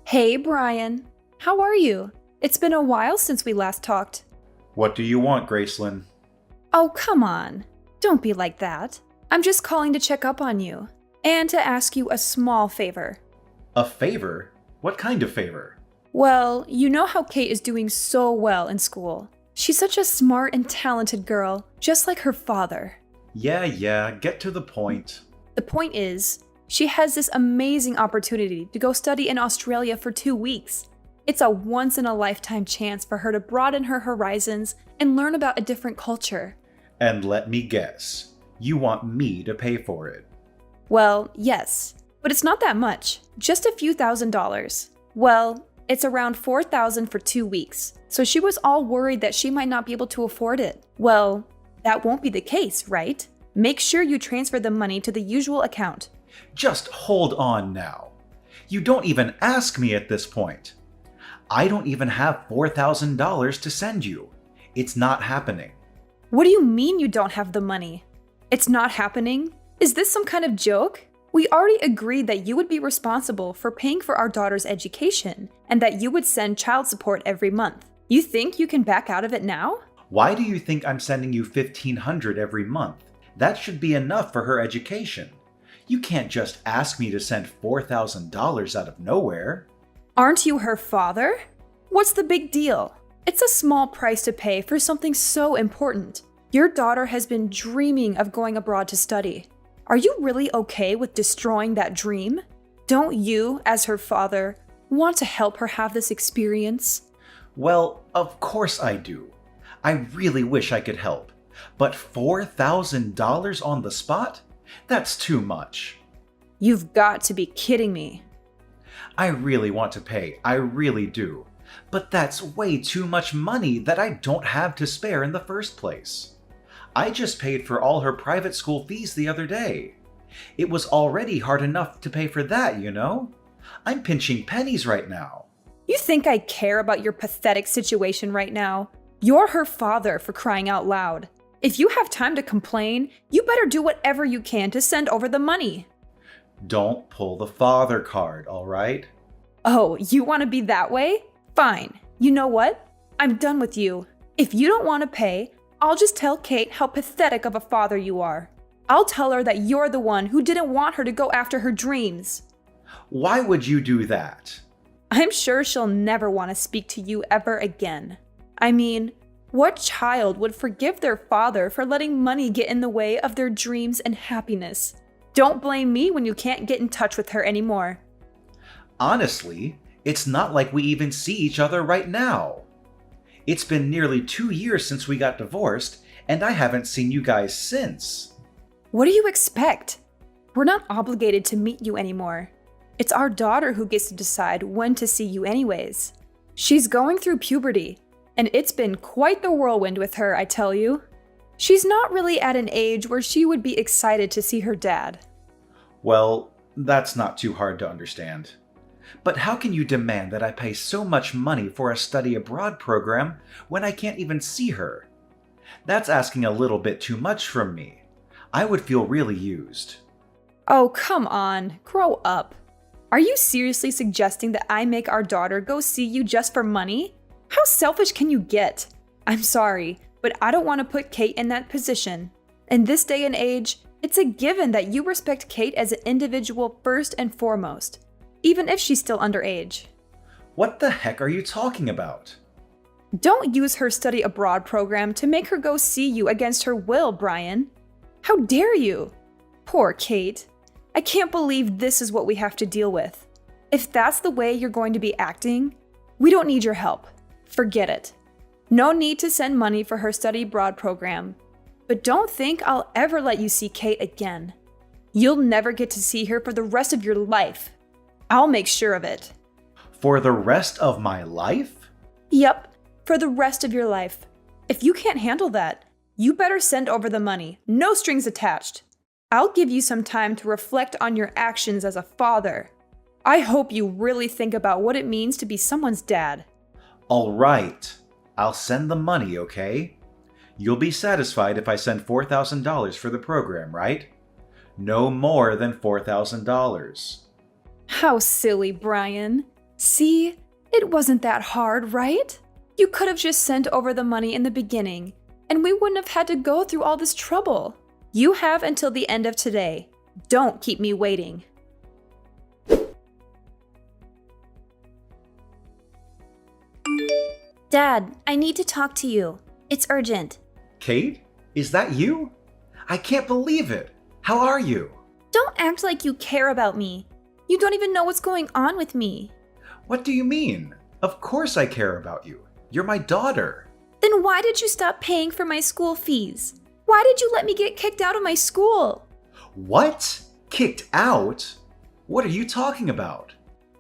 Hey, Brian. How are you? It's been a while since we last talked. What do you want, Gracelyn? Oh, come on. Don't be like that. I'm just calling to check up on you and to ask you a small favor. A favor? What kind of favor? Well, you know how Kate is doing so well in school. She's such a smart and talented girl, just like her father. Yeah, get to the point. The point is, she has this amazing opportunity to go study in Australia for 2 weeks. It's a once-in-a-lifetime chance for her to broaden her horizons and learn about a different culture. And let me guess, you want me to pay for it. Well, yes, but it's not that much, just a few $1,000s. Well, it's around $4,000 for 2 weeks, so she was all worried that she might not be able to afford it. Well, that won't be the case, right? Make sure you transfer the money to the usual account. Just hold on now. You don't even ask me at this point. I don't even have $4,000 to send you. It's not happening. What do you mean you don't have the money? It's not happening? Is this some kind of joke? We already agreed that you would be responsible for paying for our daughter's education and that you would send child support every month. You think you can back out of it now? Why do you think I'm sending you $1,500 every month? That should be enough for her education. You can't just ask me to send $4,000 out of nowhere. Aren't you her father? What's the big deal? It's a small price to pay for something so important. Your daughter has been dreaming of going abroad to study. Are you really okay with destroying that dream? Don't you, as her father, want to help her have this experience? Well, of course I do. I really wish I could help. But $4,000 on the spot? That's too much. You've got to be kidding me. I really want to pay, I really do. But that's way too much money that I don't have to spare in the first place. I just paid for all her private school fees the other day. It was already hard enough to pay for that, you know? I'm pinching pennies right now. You think I care about your pathetic situation right now? You're her father, for crying out loud. If you have time to complain, you better do whatever you can to send over the money. Don't pull the father card, all right? Oh, you want to be that way? Fine. You know what? I'm done with you. If you don't want to pay, I'll just tell Kate how pathetic of a father you are. I'll tell her that you're the one who didn't want her to go after her dreams. Why would you do that? I'm sure she'll never want to speak to you ever again. I mean, what child would forgive their father for letting money get in the way of their dreams and happiness? Don't blame me when you can't get in touch with her anymore. Honestly, it's not like we even see each other right now. It's been nearly 2 years since we got divorced, and I haven't seen you guys since. What do you expect? We're not obligated to meet you anymore. It's our daughter who gets to decide when to see you anyways. She's going through puberty, and it's been quite the whirlwind with her, I tell you. She's not really at an age where she would be excited to see her dad. Well, that's not too hard to understand. But how can you demand that I pay so much money for a study abroad program when I can't even see her? That's asking a little bit too much from me. I would feel really used. Oh, come on, grow up. Are you seriously suggesting that I make our daughter go see you just for money? How selfish can you get? I'm sorry, but I don't want to put Kate in that position. In this day and age, it's a given that you respect Kate as an individual first and foremost, even if she's still underage. What the heck are you talking about? Don't use her study abroad program to make her go see you against her will, Brian. How dare you? Poor Kate. I can't believe this is what we have to deal with. If that's the way you're going to be acting, we don't need your help. Forget it. No need to send money for her study abroad program. But don't think I'll ever let you see Kate again. You'll never get to see her for the rest of your life. I'll make sure of it. For the rest of my life? Yep, for the rest of your life. If you can't handle that, you better send over the money, no strings attached. I'll give you some time to reflect on your actions as a father. I hope you really think about what it means to be someone's dad. All right, I'll send the money, okay? You'll be satisfied if I send $4,000 for the program, right? No more than $4,000. How silly, Brian. See, it wasn't that hard, right? You could have just sent over the money in the beginning, and we wouldn't have had to go through all this trouble. You have until the end of today. Don't keep me waiting. Dad, I need to talk to you. It's urgent. Kate? Is that you? I can't believe it! How are you? Don't act like you care about me. You don't even know what's going on with me. What do you mean? Of course I care about you. You're my daughter. Then why did you stop paying for my school fees? Why did you let me get kicked out of my school? What? Kicked out? What are you talking about?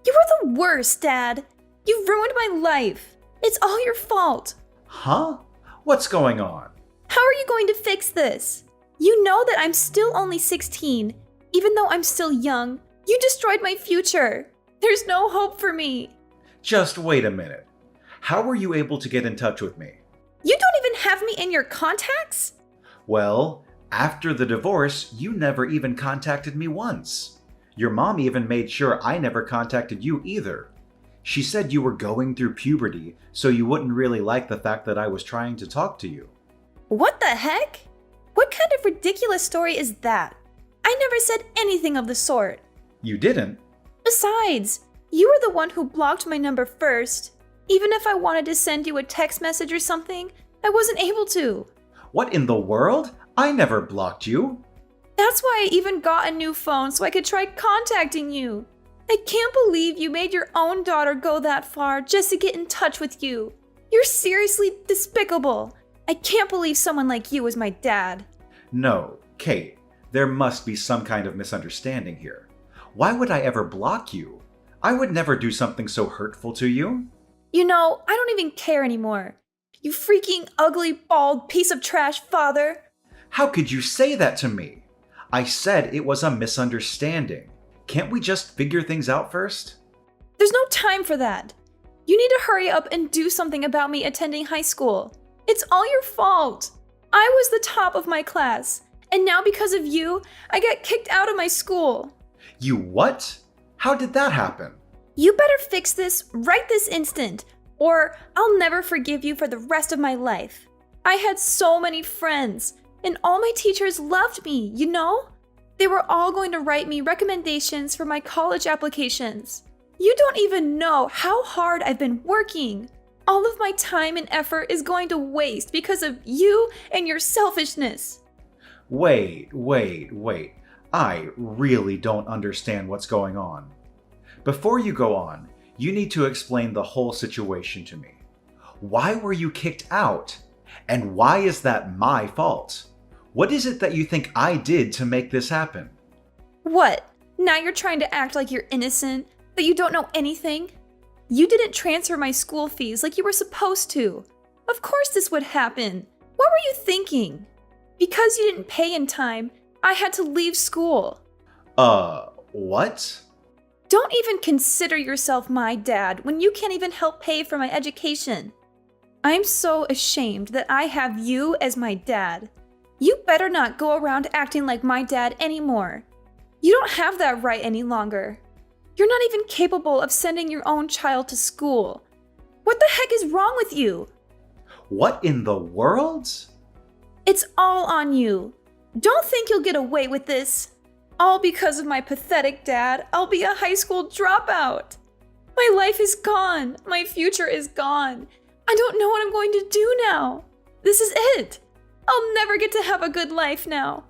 You were the worst, Dad. You ruined my life. It's all your fault. Huh? What's going on? How are you going to fix this? You know that I'm still only 16. Even though I'm still young, you destroyed my future. There's no hope for me. Just wait a minute. How were you able to get in touch with me? You don't even have me in your contacts? Well, after the divorce, you never even contacted me once. Your mom even made sure I never contacted you either. She said you were going through puberty, so you wouldn't really like the fact that I was trying to talk to you. What the heck? What kind of ridiculous story is that? I never said anything of the sort. You didn't? Besides, you were the one who blocked my number first. Even if I wanted to send you a text message or something, I wasn't able to. What in the world? I never blocked you. That's why I even got a new phone so I could try contacting you. I can't believe you made your own daughter go that far just to get in touch with you. You're seriously despicable. I can't believe someone like you is my dad. No, Kate, there must be some kind of misunderstanding here. Why would I ever block you? I would never do something so hurtful to you. You know, I don't even care anymore. You freaking ugly, bald piece of trash, father. How could you say that to me? I said it was a misunderstanding. Can't we just figure things out first? There's no time for that. You need to hurry up and do something about me attending high school. It's all your fault. I was the top of my class, and now because of you, I got kicked out of my school. You what? How did that happen? You better fix this right this instant, or I'll never forgive you for the rest of my life. I had so many friends, and all my teachers loved me, you know? They were all going to write me recommendations for my college applications. You don't even know how hard I've been working. All of my time and effort is going to waste because of you and your selfishness. Wait. I really don't understand what's going on. Before you go on, you need to explain the whole situation to me. Why were you kicked out? And why is that my fault? What is it that you think I did to make this happen? What? Now you're trying to act like you're innocent, that you don't know anything? You didn't transfer my school fees like you were supposed to. Of course this would happen. What were you thinking? Because you didn't pay in time, I had to leave school. What? Don't even consider yourself my dad when you can't even help pay for my education. I'm so ashamed that I have you as my dad. You better not go around acting like my dad anymore. You don't have that right any longer. You're not even capable of sending your own child to school. What the heck is wrong with you? What in the world? It's all on you. Don't think you'll get away with this. All because of my pathetic dad, I'll be a high school dropout. My life is gone. My future is gone. I don't know what I'm going to do now. This is it. I'll never get to have a good life now.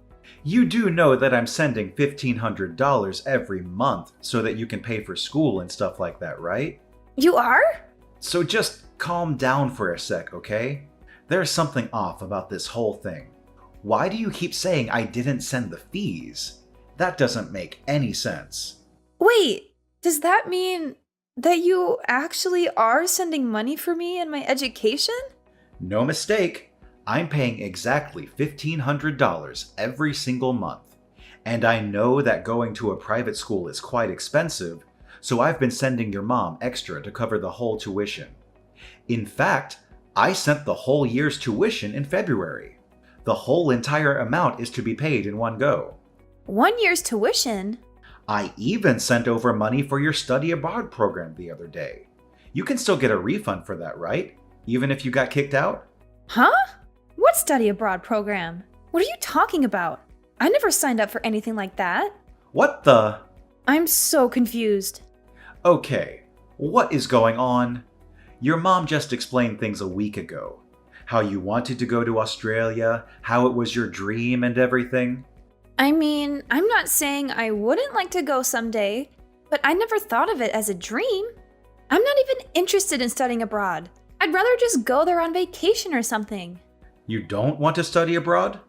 You do know that I'm sending $1,500 every month so that you can pay for school and stuff like that, right? You are? So just calm down for a sec, okay? There's something off about this whole thing. Why do you keep saying I didn't send the fees? That doesn't make any sense. Wait, does that mean that you actually are sending money for me and my education? No mistake. I'm paying exactly $1,500 every single month. And I know that going to a private school is quite expensive, so I've been sending your mom extra to cover the whole tuition. In fact, I sent the whole year's tuition in February. The whole entire amount is to be paid in one go. 1 year's tuition? I even sent over money for your study abroad program the other day. You can still get a refund for that, right? Even if you got kicked out? Huh? What study abroad program? What are you talking about? I never signed up for anything like that. What the? I'm so confused. Okay, what is going on? Your mom just explained things a week ago. How you wanted to go to Australia, how it was your dream and everything. I mean, I'm not saying I wouldn't like to go someday, but I never thought of it as a dream. I'm not even interested in studying abroad. I'd rather just go there on vacation or something. You don't want to study abroad?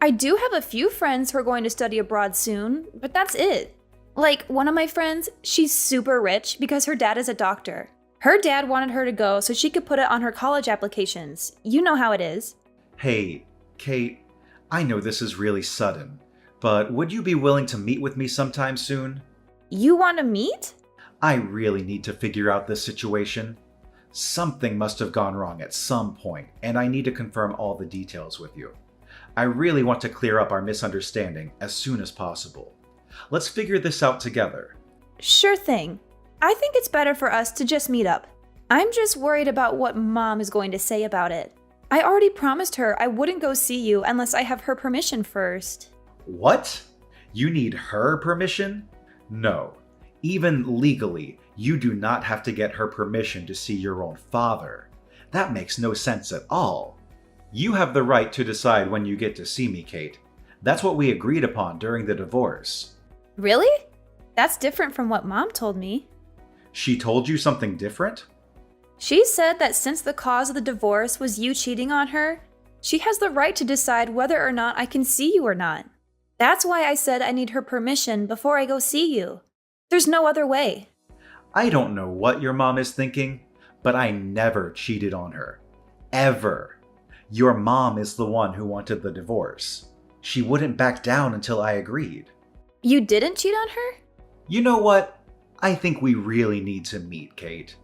I do have a few friends who are going to study abroad soon, but that's it. Like, one of my friends, she's super rich because her dad is a doctor. Her dad wanted her to go so she could put it on her college applications. You know how it is. Hey, Kate, I know this is really sudden, but would you be willing to meet with me sometime soon? You want to meet? I really need to figure out this situation. Something must have gone wrong at some point, and I need to confirm all the details with you. I really want to clear up our misunderstanding as soon as possible. Let's figure this out together. Sure thing. I think it's better for us to just meet up. I'm just worried about what Mom is going to say about it. I already promised her I wouldn't go see you unless I have her permission first. What? You need her permission? No. Even legally, you do not have to get her permission to see your own father. That makes no sense at all. You have the right to decide when you get to see me, Kate. That's what we agreed upon during the divorce. Really? That's different from what Mom told me. She told you something different? She said that since the cause of the divorce was you cheating on her, she has the right to decide whether or not I can see you or not. That's why I said I need her permission before I go see you. There's no other way. I don't know what your mom is thinking, but I never cheated on her. Ever. Your mom is the one who wanted the divorce. She wouldn't back down until I agreed. You didn't cheat on her? You know what? I think we really need to meet, Kate.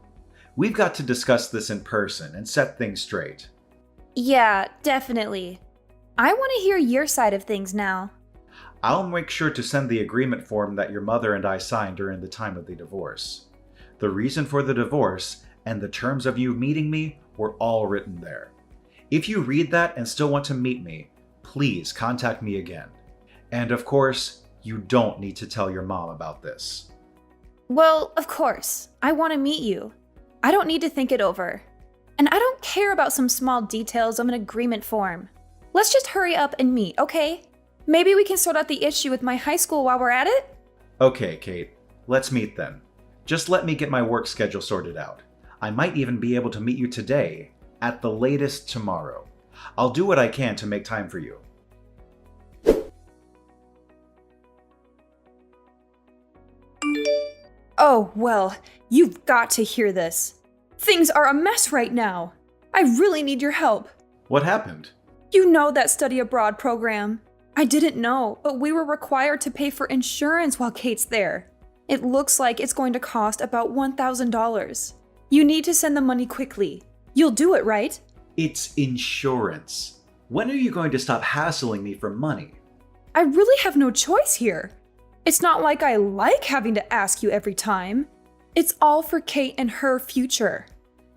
We've got to discuss this in person and set things straight. Yeah, definitely. I want to hear your side of things now. I'll make sure to send the agreement form that your mother and I signed during the time of the divorce. The reason for the divorce and the terms of you meeting me were all written there. If you read that and still want to meet me, please contact me again. And of course, you don't need to tell your mom about this. Well, of course. I want to meet you. I don't need to think it over. And I don't care about some small details of an agreement form. Let's just hurry up and meet, okay? Maybe we can sort out the issue with my high school while we're at it? Okay, Kate. Let's meet then. Just let me get my work schedule sorted out. I might even be able to meet you today, at the latest tomorrow. I'll do what I can to make time for you. Oh, well, you've got to hear this. Things are a mess right now. I really need your help. What happened? You know that study abroad program. I didn't know, but we were required to pay for insurance while Kate's there. It looks like it's going to cost about $1,000. You need to send the money quickly. You'll do it, right? It's insurance. When are you going to stop hassling me for money? I really have no choice here. It's not like I like having to ask you every time. It's all for Kate and her future.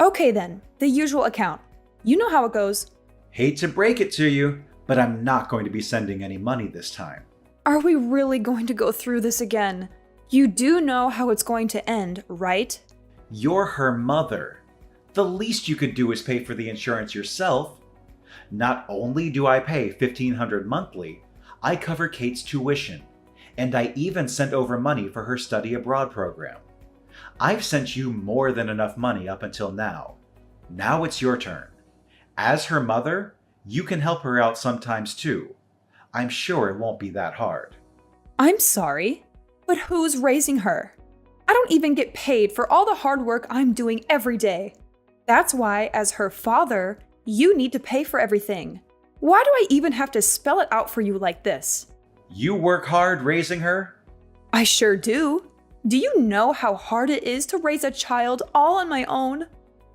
Okay then, the usual account. You know how it goes. Hate to break it to you, but I'm not going to be sending any money this time. Are we really going to go through this again? You do know how it's going to end, right? You're her mother. The least you could do is pay for the insurance yourself. Not only do I pay $1,500 monthly, I cover Kate's tuition, and I even sent over money for her study abroad program. I've sent you more than enough money up until now. Now it's your turn. As her mother, you can help her out sometimes too. I'm sure it won't be that hard. I'm sorry, but who's raising her? I don't even get paid for all the hard work I'm doing every day. That's why, as her father, you need to pay for everything. Why do I even have to spell it out for you like this? You work hard raising her? I sure do. Do you know how hard it is to raise a child all on my own?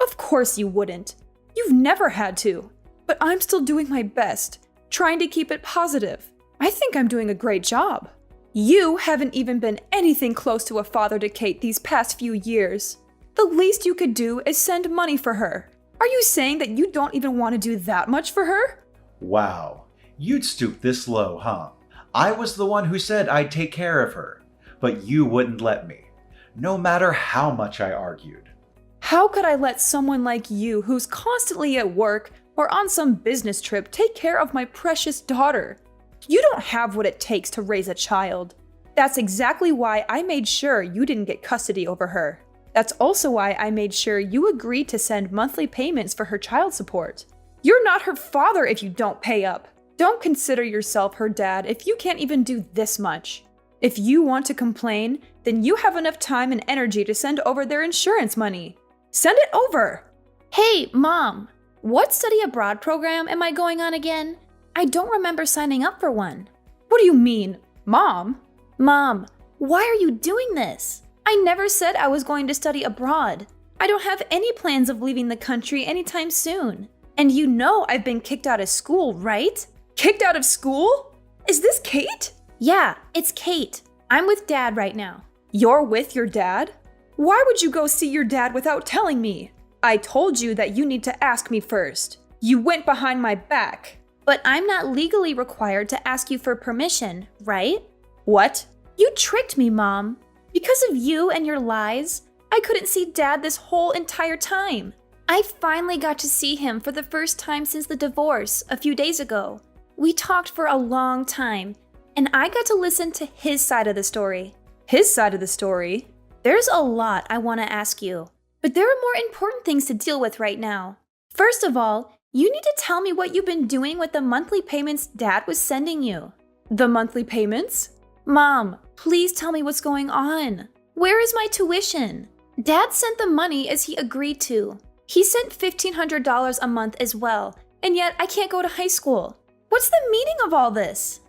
Of course you wouldn't. You've never had to. But I'm still doing my best, trying to keep it positive. I think I'm doing a great job. You haven't even been anything close to a father to Kate these past few years. The least you could do is send money for her. Are you saying that you don't even want to do that much for her? Wow, you'd stoop this low, huh? I was the one who said I'd take care of her, but you wouldn't let me, no matter how much I argued. How could I let someone like you, who's constantly at work or on some business trip, take care of my precious daughter? You don't have what it takes to raise a child. That's exactly why I made sure you didn't get custody over her. That's also why I made sure you agreed to send monthly payments for her child support. You're not her father if you don't pay up. Don't consider yourself her dad if you can't even do this much. If you want to complain, then you have enough time and energy to send over their insurance money. Send it over! Hey, Mom, what study abroad program am I going on again? I don't remember signing up for one. What do you mean, Mom? Mom, why are you doing this? I never said I was going to study abroad. I don't have any plans of leaving the country anytime soon. And you know I've been kicked out of school, right? Kicked out of school? Is this Kate? Yeah, it's Kate. I'm with Dad right now. You're with your dad? Why would you go see your dad without telling me? I told you that you need to ask me first. You went behind my back. But I'm not legally required to ask you for permission, right? What? You tricked me, Mom. Because of you and your lies, I couldn't see Dad this whole entire time. I finally got to see him for the first time since the divorce a few days ago. We talked for a long time, and I got to listen to his side of the story. His side of the story? There's a lot I want to ask you, but there are more important things to deal with right now. First of all, you need to tell me what you've been doing with the monthly payments Dad was sending you. The monthly payments? Mom, please tell me what's going on. Where is my tuition? Dad sent the money as he agreed to. He sent $1,500 a month as well, and yet I can't go to high school. What's the meaning of all this?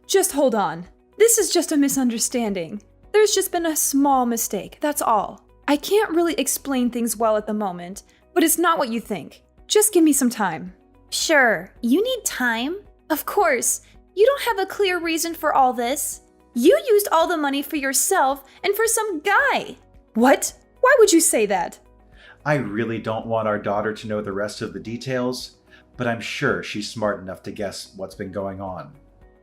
Just hold on. This is just a misunderstanding. There's just been a small mistake, that's all. I can't really explain things well at the moment, but it's not what you think. Just give me some time. Sure, you need time? Of course. You don't have a clear reason for all this. You used all the money for yourself and for some guy. What? Why would you say that? I really don't want our daughter to know the rest of the details, but I'm sure she's smart enough to guess what's been going on.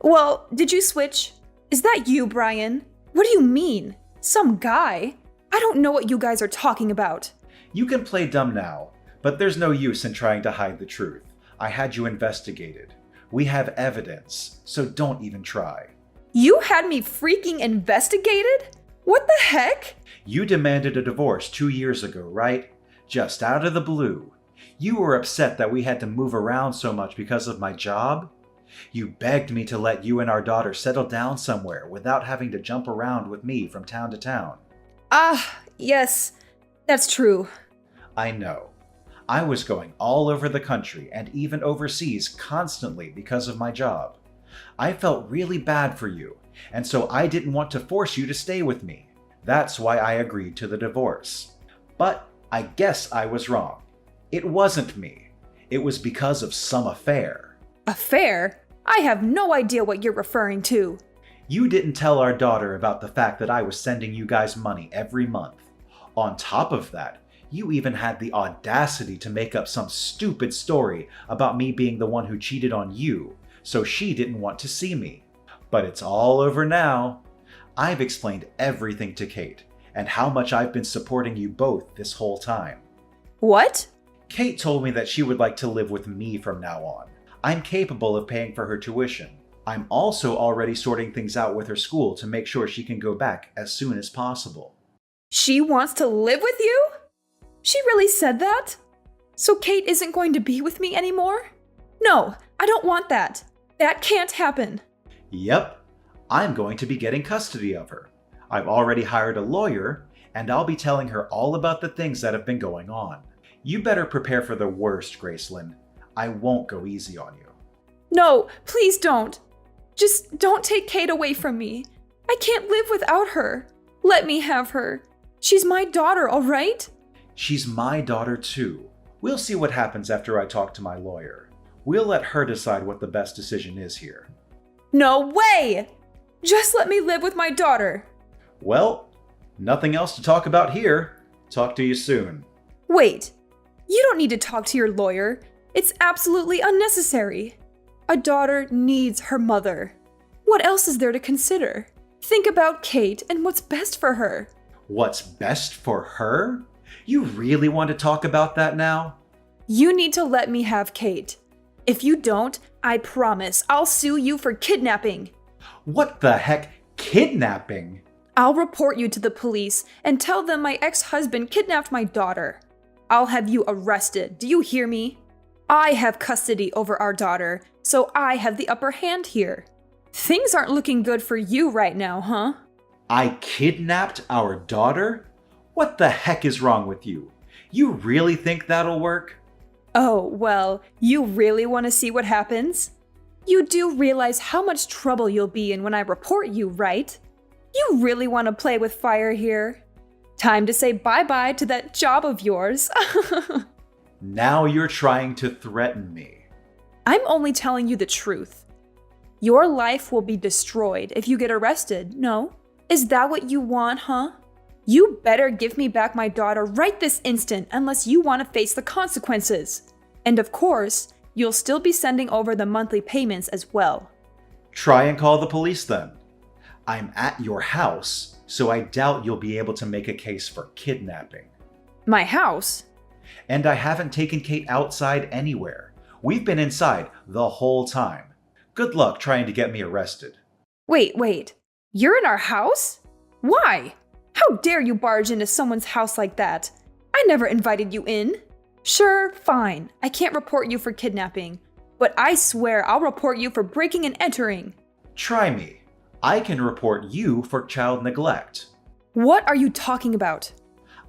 Well, did you switch? Is that you, Brian? What do you mean? Some guy? I don't know what you guys are talking about. You can play dumb now, but there's no use in trying to hide the truth. I had you investigated. We have evidence, so don't even try. You had me freaking investigated? What the heck? You demanded a divorce 2 years ago, right? Just out of the blue. You were upset that we had to move around so much because of my job. You begged me to let you and our daughter settle down somewhere without having to jump around with me from town to town. Yes, that's true. I know. I was going all over the country and even overseas constantly because of my job. I felt really bad for you, and so I didn't want to force you to stay with me. That's why I agreed to the divorce. But I guess I was wrong. It wasn't me. It was because of some affair. Affair? I have no idea what you're referring to. You didn't tell our daughter about the fact that I was sending you guys money every month. On top of that, you even had the audacity to make up some stupid story about me being the one who cheated on you, so she didn't want to see me. But it's all over now. I've explained everything to Kate, and how much I've been supporting you both this whole time. What? Kate told me that she would like to live with me from now on. I'm capable of paying for her tuition. I'm also already sorting things out with her school to make sure she can go back as soon as possible. She wants to live with you? She really said that? So Kate isn't going to be with me anymore? No, I don't want that. That can't happen. Yep, I'm going to be getting custody of her. I've already hired a lawyer, and I'll be telling her all about the things that have been going on. You better prepare for the worst, Gracelyn. I won't go easy on you. No, please don't. Just don't take Kate away from me. I can't live without her. Let me have her. She's my daughter, all right? She's my daughter too. We'll see what happens after I talk to my lawyer. We'll let her decide what the best decision is here. No way! Just let me live with my daughter. Well, nothing else to talk about here. Talk to you soon. Wait, you don't need to talk to your lawyer. It's absolutely unnecessary. A daughter needs her mother. What else is there to consider? Think about Kate and what's best for her. What's best for her? You really want to talk about that now? You need to let me have Kate. If you don't, I promise I'll sue you for kidnapping. What the heck? Kidnapping? I'll report you to the police and tell them my ex-husband kidnapped my daughter. I'll have you arrested. Do you hear me? I have custody over our daughter, so I have the upper hand here. Things aren't looking good for you right now, huh? I kidnapped our daughter? What the heck is wrong with you? You really think that'll work? Oh, well, you really want to see what happens? You do realize how much trouble you'll be in when I report you, right? You really want to play with fire here? Time to say bye-bye to that job of yours. Now you're trying to threaten me. I'm only telling you the truth. Your life will be destroyed if you get arrested, no? Is that what you want, huh? You better give me back my daughter right this instant unless you want to face the consequences. And of course, you'll still be sending over the monthly payments as well. Try and call the police then. I'm at your house, so I doubt you'll be able to make a case for kidnapping. My house? And I haven't taken Kate outside anywhere. We've been inside the whole time. Good luck trying to get me arrested. Wait. You're in our house? Why? How dare you barge into someone's house like that? I never invited you in. Sure, fine. I can't report you for kidnapping. But I swear I'll report you for breaking and entering. Try me. I can report you for child neglect. What are you talking about?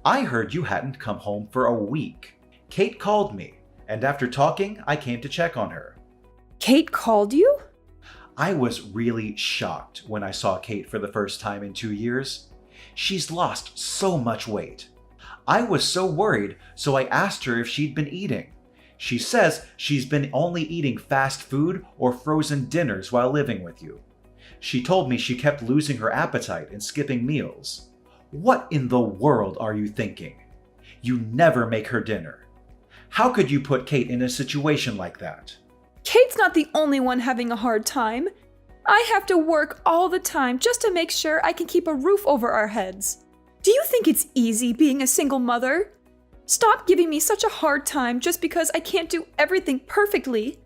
I heard you hadn't come home for a week. Kate called me, and after talking, I came to check on her. Kate called you? I was really shocked when I saw Kate for the first time in 2 years. She's lost so much weight. I was so worried, so I asked her if she'd been eating. She says she's been only eating fast food or frozen dinners while living with you. She told me she kept losing her appetite and skipping meals. What in the world are you thinking? You never make her dinner. How could you put Kate in a situation like that? Kate's not the only one having a hard time. I have to work all the time just to make sure I can keep a roof over our heads. Do you think it's easy being a single mother? Stop giving me such a hard time just because I can't do everything perfectly.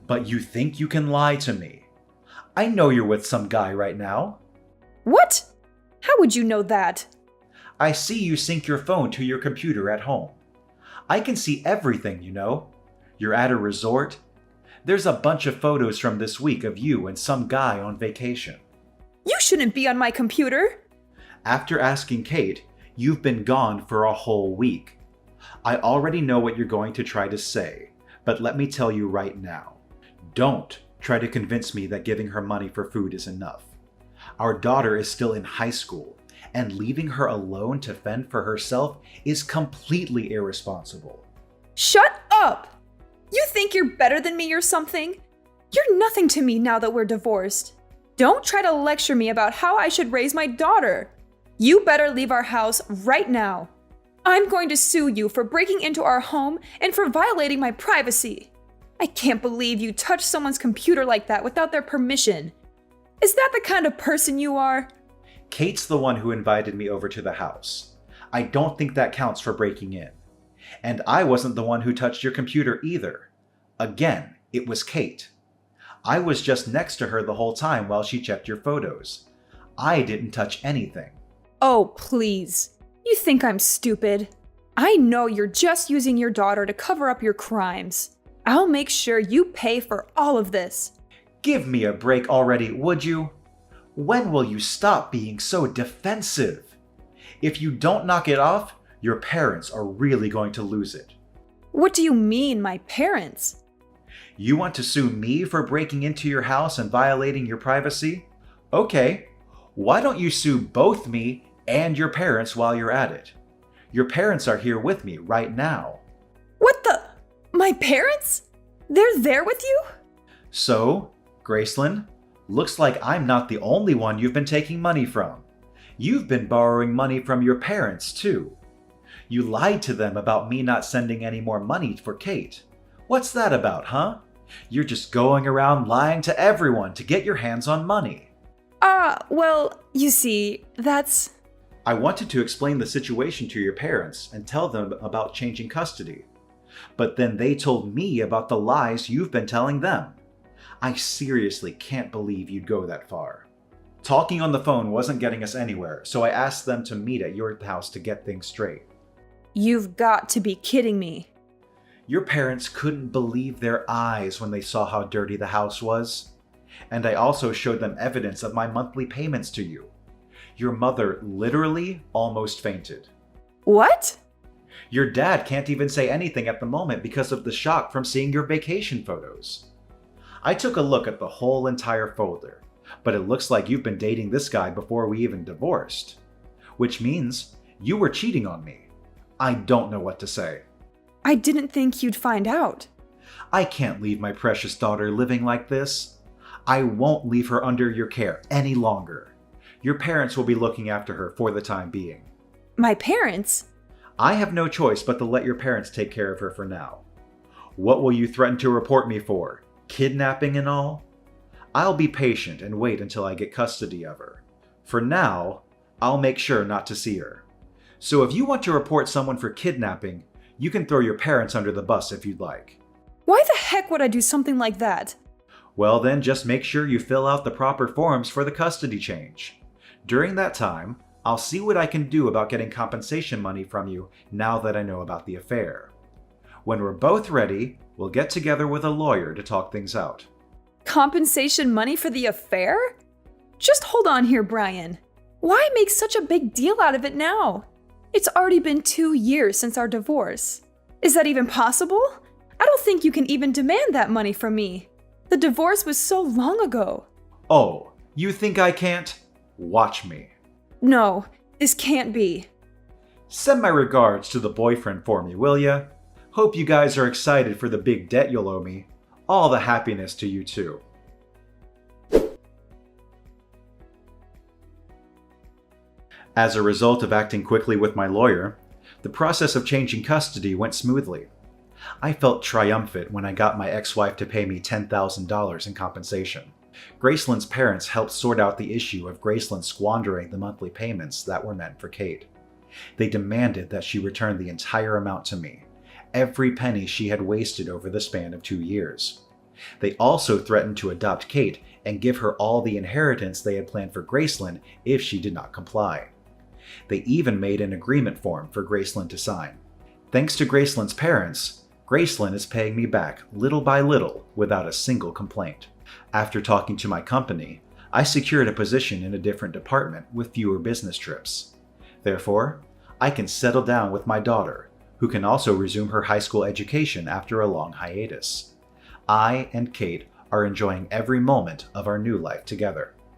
But you think you can lie to me. I know you're with some guy right now. What? How would you know that? I see you sync your phone to your computer at home. I can see everything, you know. You're at a resort. There's a bunch of photos from this week of you and some guy on vacation. You shouldn't be on my computer. After asking Kate, you've been gone for a whole week. I already know what you're going to try to say, but let me tell you right now. Don't try to convince me that giving her money for food is enough. Our daughter is still in high school, and leaving her alone to fend for herself is completely irresponsible. Shut up! You think you're better than me or something? You're nothing to me now that we're divorced. Don't try to lecture me about how I should raise my daughter. You better leave our house right now. I'm going to sue you for breaking into our home and for violating my privacy. I can't believe you touched someone's computer like that without their permission. Is that the kind of person you are? Kate's the one who invited me over to the house. I don't think that counts for breaking in. And I wasn't the one who touched your computer either. Again, it was Kate. I was just next to her the whole time while she checked your photos. I didn't touch anything. Oh, please. You think I'm stupid? I know you're just using your daughter to cover up your crimes. I'll make sure you pay for all of this. Give me a break already, would you? When will you stop being so defensive? If you don't knock it off, your parents are really going to lose it. What do you mean, my parents? You want to sue me for breaking into your house and violating your privacy? Okay, why don't you sue both me and your parents while you're at it? Your parents are here with me right now. What the? My parents? They're there with you? So, Gracelyn, Looks like I'm not the only one you've been taking money from. You've been borrowing money from your parents, too. You lied to them about me not sending any more money for Kate. What's that about, huh? You're just going around lying to everyone to get your hands on money. Well, you see, that's... I wanted to explain the situation to your parents and tell them about changing custody. But then they told me about the lies you've been telling them. I seriously can't believe you'd go that far. Talking on the phone wasn't getting us anywhere, so I asked them to meet at your house to get things straight. You've got to be kidding me. Your parents couldn't believe their eyes when they saw how dirty the house was. And I also showed them evidence of my monthly payments to you. Your mother literally almost fainted. What? Your dad can't even say anything at the moment because of the shock from seeing your vacation photos. I took a look at the whole entire folder, but it looks like you've been dating this guy before we even divorced. Which means you were cheating on me. I don't know what to say. I didn't think you'd find out. I can't leave my precious daughter living like this. I won't leave her under your care any longer. Your parents will be looking after her for the time being. My parents? I have no choice but to let your parents take care of her for now. What will you threaten to report me for? Kidnapping and all? I'll be patient and wait until I get custody of her. For now, I'll make sure not to see her. So if you want to report someone for kidnapping, you can throw your parents under the bus if you'd like. Why the heck would I do something like that? Well then, just make sure you fill out the proper forms for the custody change. During that time, I'll see what I can do about getting compensation money from you now that I know about the affair. When we're both ready, we'll get together with a lawyer to talk things out. Compensation money for the affair? Just hold on here, Brian. Why make such a big deal out of it now? It's already been 2 years since our divorce. Is that even possible? I don't think you can even demand that money from me. The divorce was so long ago. Oh, you think I can't? Watch me. No, this can't be. Send my regards to the boyfriend for me, will ya? Hope you guys are excited for the big debt you'll owe me. All the happiness to you too. As a result of acting quickly with my lawyer, the process of changing custody went smoothly. I felt triumphant when I got my ex-wife to pay me $10,000 in compensation. Gracelyn's parents helped sort out the issue of Gracelyn squandering the monthly payments that were meant for Kate. They demanded that she return the entire amount to me, every penny she had wasted over the span of 2 years. They also threatened to adopt Kate and give her all the inheritance they had planned for Gracelyn if she did not comply. They even made an agreement form for Gracelyn to sign. Thanks to Gracelyn's parents, Gracelyn is paying me back little by little without a single complaint. After talking to my company, I secured a position in a different department with fewer business trips. Therefore, I can settle down with my daughter, who can also resume her high school education after a long hiatus. I and Kate are enjoying every moment of our new life together.